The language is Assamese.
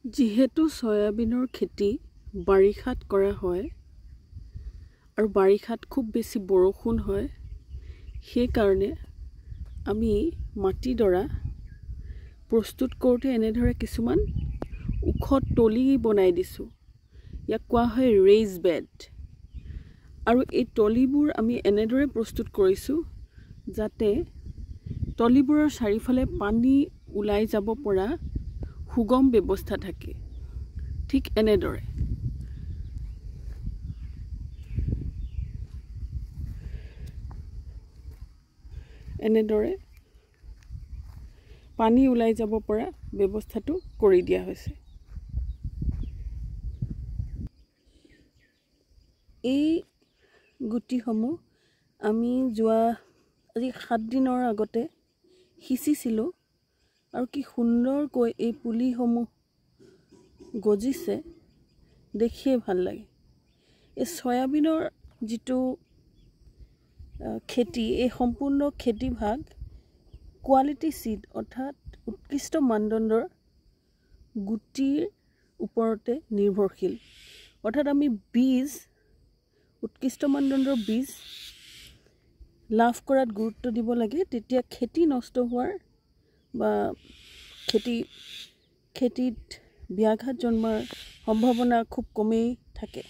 যিহেতু সয়াবিনৰ খেতি বাৰিষাত কৰা হয় আৰু বাৰিষাত খুব বেছি বৰষুণ হয়, সেইকাৰণে আমি মাটিডৰা প্ৰস্তুত কৰোঁতে এনেদৰে কিছুমান ওখ তলি বনাই দিছোঁ। ইয়াক কোৱা হয় ৰেইজ বেড। আৰু এই তলিবোৰ আমি এনেদৰে প্ৰস্তুত কৰিছোঁ যাতে তলিবোৰৰ চাৰিওফালে পানী ওলাই যাব পৰা সুগম ব্যৱস্থা থাকে। ঠিক এনেদৰে পানী ওলাই যাব পৰা ব্যৱস্থাটো কৰি দিয়া হৈছে। এই গুটিসমূহ আমি আজি 7 দিনৰ আগতে সিঁচিছিলোঁ আৰু কি সুন্দৰকৈ এই পুলিসমূহ গজিছে, দেখিয়ে ভাল লাগে। এই সয়াবিনৰ যিটো খেতি, এই সম্পূৰ্ণ খেতিভাগ কোৱালিটি সিড অৰ্থাৎ উৎকৃষ্ট মানদণ্ডৰ গুটিৰ ওপৰতে নিৰ্ভৰশীল। অৰ্থাৎ আমি উৎকৃষ্ট মানদণ্ডৰ বীজ লাভ কৰাত গুৰুত্ব দিব লাগে, তেতিয়া খেতি নষ্ট হোৱাৰ বা খেতিত ব্যাঘাত জন্মাৰ সম্ভাৱনা খুব কমেই থাকে।